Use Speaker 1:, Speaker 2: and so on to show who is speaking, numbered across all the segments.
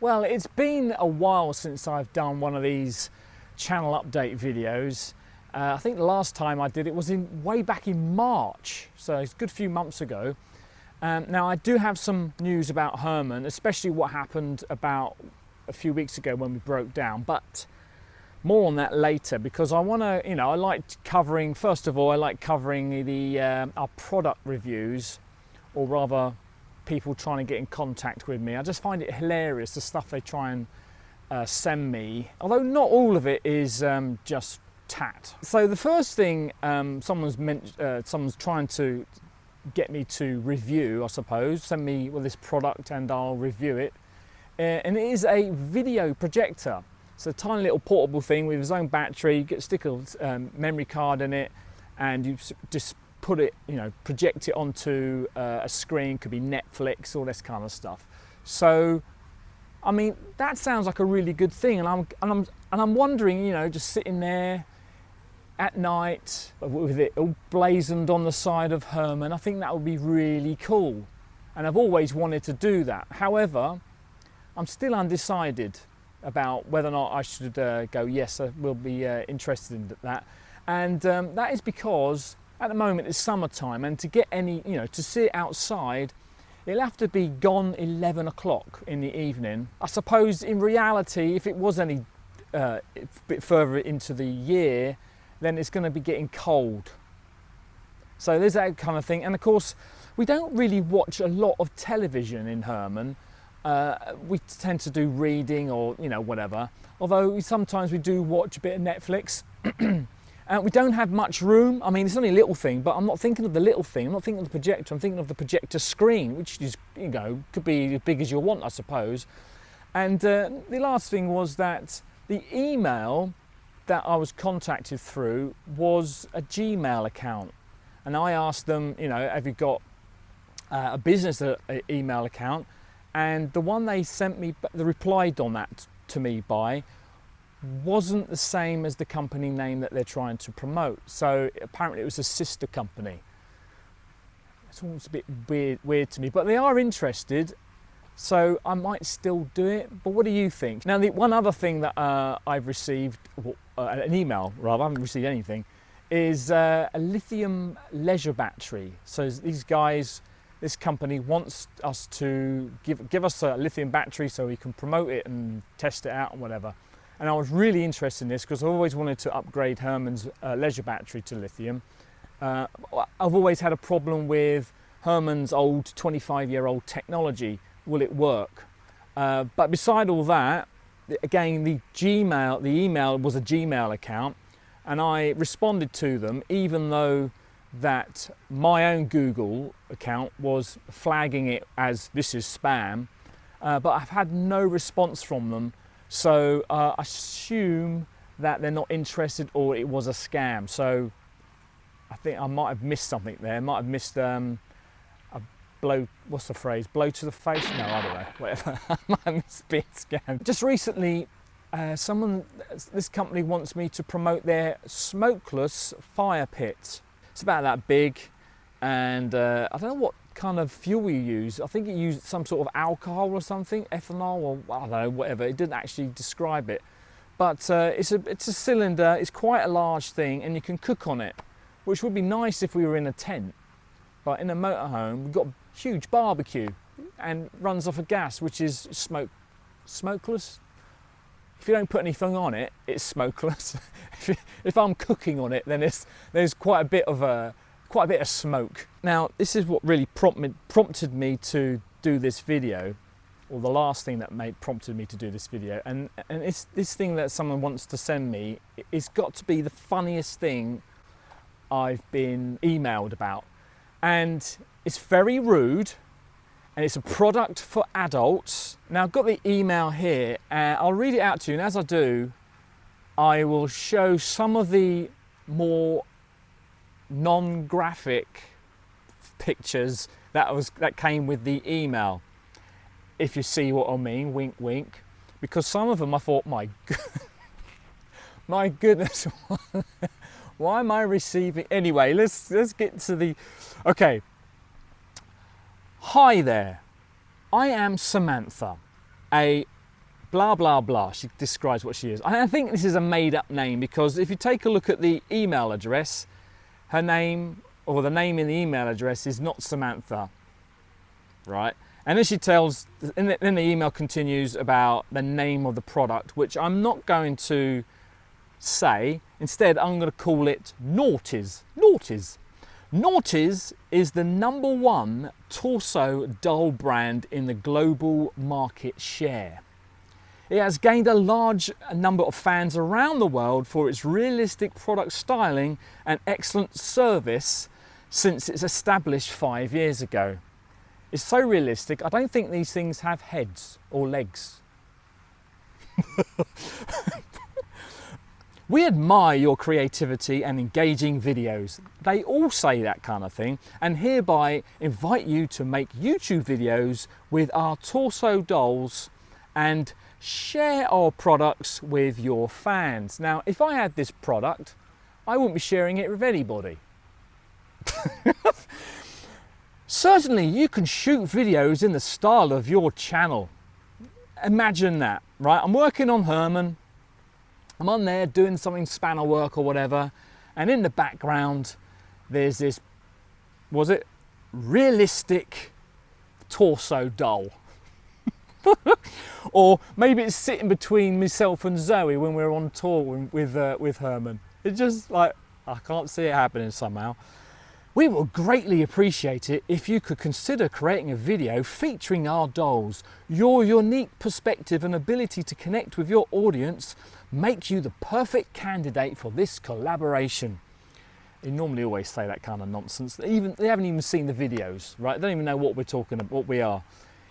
Speaker 1: Well, it's been a while since I've done one of these channel update videos. I think the last time I did it was way back in March, so it's a good few months ago. Now I do have some news about Herman, especially what happened about a few weeks ago when we broke down, but more on that later, because I want to, I like covering, first of all, I like covering our product reviews, or rather people trying to get in contact with me. I just find it hilarious, the stuff they try and send me, although not all of it is just tat. So the first thing someone's trying to get me to review, I suppose, send me this product and I'll review it. And it is a video projector. It's a tiny little portable thing with its own battery. You stick a memory card in it, and you just put it, project it onto a screen. Could be Netflix, all this kind of stuff. So, I mean, that sounds like a really good thing, and I'm wondering, just sitting there at night with it all blazoned on the side of Herman. I think that would be really cool, and I've always wanted to do that. However, I'm still undecided about whether or not I should go, yes, I will be interested in that. And that is because at the moment it's summertime, and to get any, to see it outside, it'll have to be gone 11 o'clock in the evening. I suppose in reality, if it was any a bit further into the year, then it's going to be getting cold. So there's that kind of thing. And of course, we don't really watch a lot of television in Herman. We tend to do reading or whatever, although sometimes we do watch a bit of Netflix. We don't have much room. I mean, it's only a little thing, but I'm not thinking of the little thing. I'm not thinking of the projector. I'm thinking of the projector screen, which is, could be as big as you want, I suppose. And the last thing was that the email that I was contacted through was a Gmail account, and I asked them, have you got a business email account? And the one they sent me, they replied on that to me by, wasn't the same as the company name that they're trying to promote. So apparently it was a sister company. It's almost a bit weird to me, but they are interested, so I might still do it. But what do you think? Now, the one other thing that I've received, an email rather, I haven't received anything, is a lithium leisure battery. So these guys, this company wants us to give us a lithium battery so we can promote it and test it out and whatever. And I was really interested in this because I've always wanted to upgrade Herman's leisure battery to lithium. I've always had a problem with Herman's old 25-year-old technology. Will it work? But beside all that, again, the email was a Gmail account, and I responded to them even though that my own Google account was flagging it as this is spam, but I've had no response from them. So I assume that they're not interested, or it was a scam. So I think I might have missed something there. I might have missed a blow, what's the phrase? Blow to the face? No, I don't know, whatever. I might have missed being scammed. Just recently, this company wants me to promote their smokeless fire pit. It's about that big, and I don't know what kind of fuel you use. I think it used some sort of alcohol or something, ethanol, or I don't know, whatever. It didn't actually describe it, but it's a cylinder. It's quite a large thing, and you can cook on it, which would be nice if we were in a tent. But in a motorhome, we've got a huge barbecue, and runs off of gas, which is smokeless. If you don't put anything on it, it's smokeless. If I'm cooking on it, then there's quite a bit of smoke. Now, this is what really prompted me to do this video, or the last thing that prompted me to do this video. And it's this thing that someone wants to send me. It's got to be the funniest thing I've been emailed about, and it's very rude. And it's a product for adults. Now, I've got the email here, and I'll read it out to you. And as I do, I will show some of the more non-graphic pictures that came with the email. If you see what I mean, wink, wink. Because some of them I thought, my goodness, why am I receiving? Anyway, let's get to the. Okay. Hi there, I am Samantha, a blah, blah, blah. She describes what she is. I think this is a made up name because if you take a look at the email address, her name, or the name in the email address, is not Samantha, right? And then she tells, then the email continues about the name of the product, which I'm not going to say. Instead, I'm going to call it Naughties. Naughties. Naughties is the #1 torso doll brand in the global market share. It has gained a large number of fans around the world for its realistic product styling and excellent service since its established 5 years ago. It's so realistic, I don't think these things have heads or legs. We admire your creativity and engaging videos. They all say that kind of thing, and hereby invite you to make YouTube videos with our torso dolls and share our products with your fans. Now, if I had this product, I wouldn't be sharing it with anybody. Certainly, you can shoot videos in the style of your channel. Imagine that, right? I'm working on Herman. I'm on there doing something spanner work or whatever, and in the background there's this, was it realistic torso doll? Or maybe it's sitting between myself and Zoe when we're on tour with Herman. It's just like, I can't see it happening somehow. We will greatly appreciate it if you could consider creating a video featuring our dolls. Your unique perspective and ability to connect with your audience make you the perfect candidate for this collaboration. They normally always say that kind of nonsense. They haven't even seen the videos, right? They don't even know what we're talking about, what we are.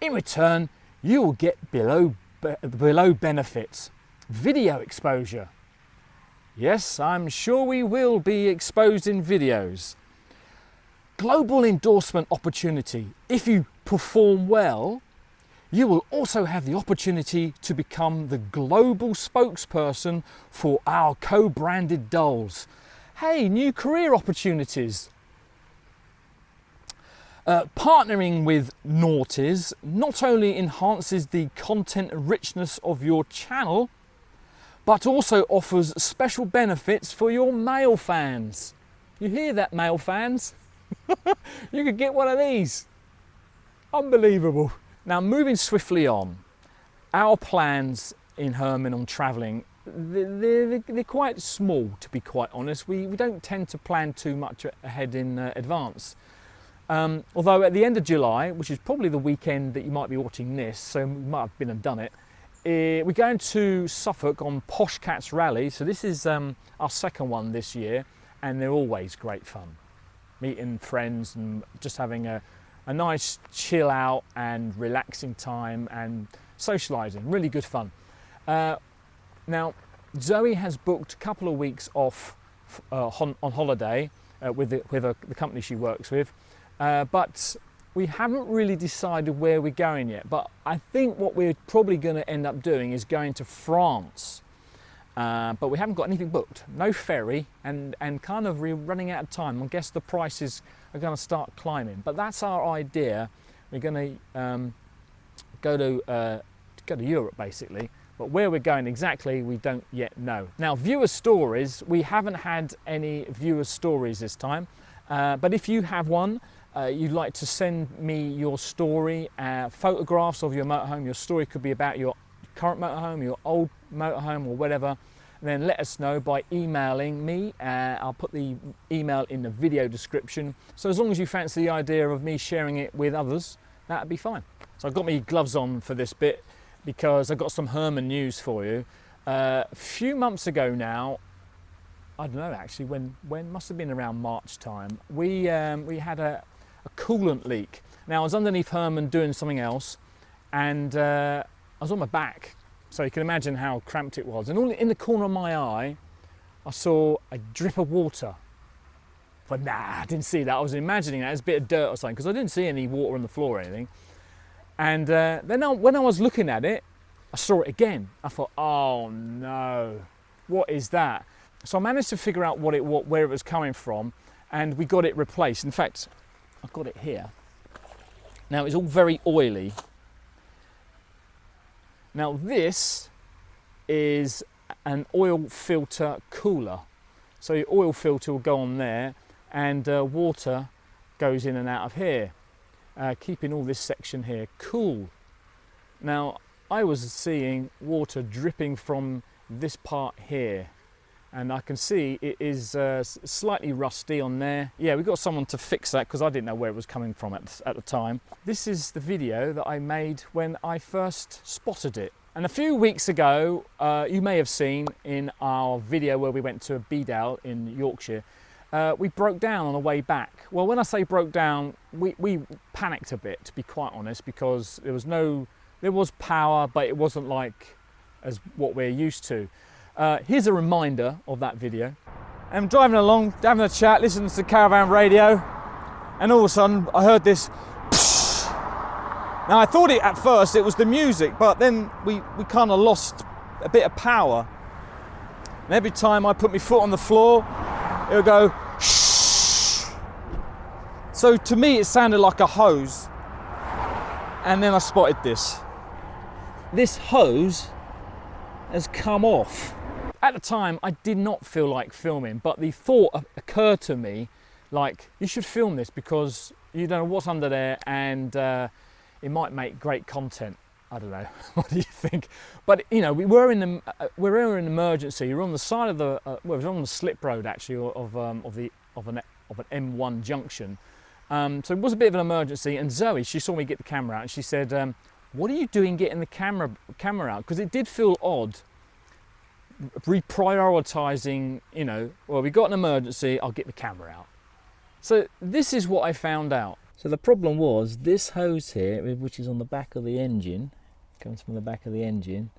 Speaker 1: In return, you will get below benefits. Video exposure. Yes, I'm sure we will be exposed in videos. Global endorsement opportunity. If you perform well, you will also have the opportunity to become the global spokesperson for our co-branded dolls. Hey, new career opportunities. Partnering with Naughties not only enhances the content richness of your channel, but also offers special benefits for your male fans. You hear that, male fans? You could get one of these. Unbelievable. Now, moving swiftly on, our plans in Herman on travelling, they're quite small, to be quite honest. We don't tend to plan too much ahead in advance. Although at the end of July, which is probably the weekend that you might be watching this, so we might have been and done it, we're going to Suffolk on Posh Cats Rally. So this is our second one this year, and they're always great fun. Meeting friends and just having a nice chill out and relaxing time and socialising. Really good fun. Now, Zoe has booked a couple of weeks off on holiday with the company she works with, but we haven't really decided where we're going yet. But I think what we're probably going to end up doing is going to France. But we haven't got anything booked. No ferry, and kind of we're running out of time. I guess the prices are going to start climbing. But that's our idea. We're going to go to Europe basically. But where we're going exactly, we don't yet know. Now, viewer stories, we haven't had any viewer stories this time. But if you have one, you'd like to send me your story, photographs of your motorhome. Your story could be about your current motorhome, your old motorhome or whatever, then let us know by emailing me. I'll put the email in the video description. So as long as you fancy the idea of me sharing it with others, that'd be fine. So I've got my gloves on for this bit because I've got some Herman news for you. A few months ago now, I don't know actually, when must have been around March time, we had a coolant leak. Now I was underneath Herman doing something else, and I was on my back, so you can imagine how cramped it was. And all in the corner of my eye, I saw a drip of water. But nah, I didn't see that. I was imagining that as a bit of dirt or something, because I didn't see any water on the floor or anything. And then when I was looking at it, I saw it again. I thought, oh no, what is that? So I managed to figure out where it was coming from, and we got it replaced. In fact, I've got it here. Now it's all very oily. Now this is an oil filter cooler. So your oil filter will go on there, and water goes in and out of here, keeping all this section here cool. Now I was seeing water dripping from this part here, and I can see it is slightly rusty on there. Yeah, we got someone to fix that because I didn't know where it was coming from at the time. This is the video that I made when I first spotted it. And a few weeks ago, you may have seen in our video where we went to Bedale in Yorkshire, we broke down on the way back. Well, when I say broke down, we panicked a bit, to be quite honest, because there was power, but it wasn't like as what we're used to. Here's a reminder of that video. I'm driving along, having a chat, listening to the caravan radio, and all of a sudden I heard this. Now I thought at first it was the music, but then we kind of lost a bit of power. And every time I put my foot on the floor, it would go shh. So to me it sounded like a hose. And then I spotted this. This hose has come off. At the time I did not feel like filming, but the thought occurred to me, like, you should film this because you don't know what's under there, and it might make great content. I don't know. What do you think? But you know, we were in an emergency. We were on the side of the well, it was on the slip road actually of an M1 junction. So it was a bit of an emergency. And Zoe, she saw me get the camera out, and she said, "What are you doing getting the camera out?" Because it did feel odd, reprioritizing. You know, well, we got an emergency. I'll get the camera out. So this is what I found out. So the problem was this hose here, which is on the back of the engine, comes from the back of the engine,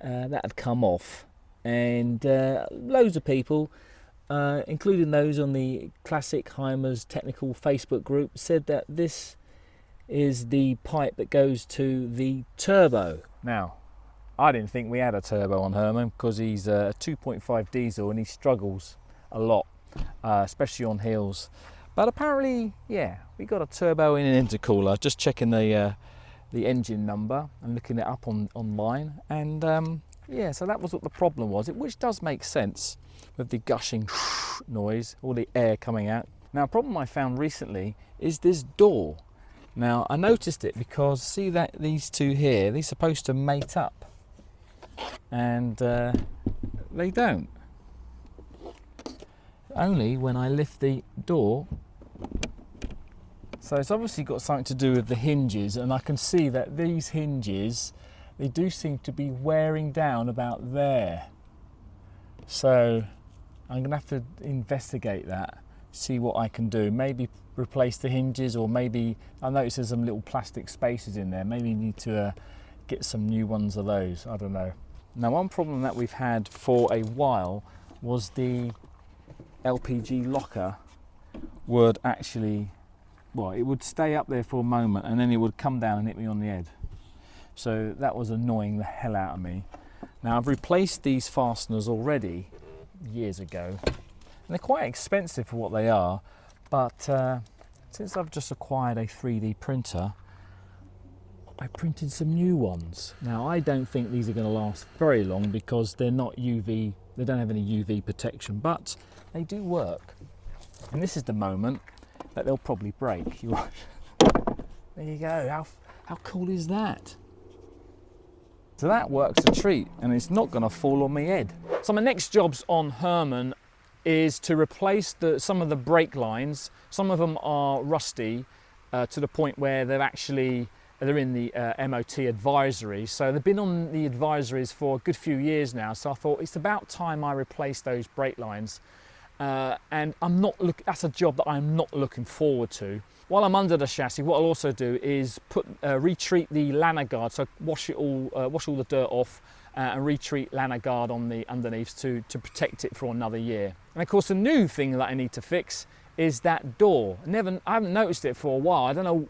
Speaker 1: that had come off. And loads of people, including those on the Classic Heimers technical Facebook group, said that this is the pipe that goes to the turbo. Now, I didn't think we had a turbo on Herman because he's a 2.5 diesel and he struggles a lot, especially on hills. But apparently, yeah, we got a turbo in an intercooler. Just checking the engine number and looking it up online, and yeah, so that was what the problem was. Which does make sense with the gushing noise, all the air coming out. Now, a problem I found recently is this door. Now, I noticed it because see that these two here, they're supposed to mate up, and they don't. Only when I lift the door. So it's obviously got something to do with the hinges, and I can see that these hinges, they do seem to be wearing down about there. So I'm gonna have to investigate that, see what I can do. Maybe replace the hinges, or maybe I noticed there's some little plastic spaces in there. Maybe you need to get some new ones of those. I don't know. Now, one problem that we've had for a while was the LPG locker would actually, well, it would stay up there for a moment and then it would come down and hit me on the head. So that was annoying the hell out of me. Now, I've replaced these fasteners already years ago, and they're quite expensive for what they are, but since I've just acquired a 3D printer, I printed some new ones. Now, I don't think these are going to last very long because they're not UV, they don't have any UV protection, but they do work. And this is the moment that they'll probably break. There you go. How cool is that? So that works a treat, and it's not going to fall on my head. So my next jobs on Herman is to replace some of the brake lines. Some of them are rusty to the point where they're in the MOT advisory. So they've been on the advisories for a good few years now. So I thought it's about time I replace those brake lines. And that's a job that I'm not looking forward to. While I'm under the chassis, what I'll also do is retreat the lanyard guard, so wash all the dirt off and retreat lanyard guard on the underneath to protect it for another year. And of course, the new thing that I need to fix is that door. I haven't noticed it for a while. I don't know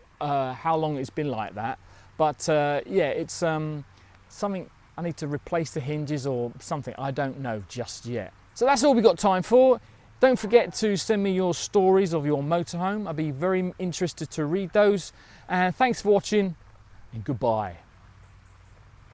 Speaker 1: how long it's been like that, but yeah, it's something I need to replace the hinges or something. I don't know just yet. So that's all we've got time for. Don't forget to send me your stories of your motorhome. I'd be very interested to read those. And thanks for watching, and goodbye.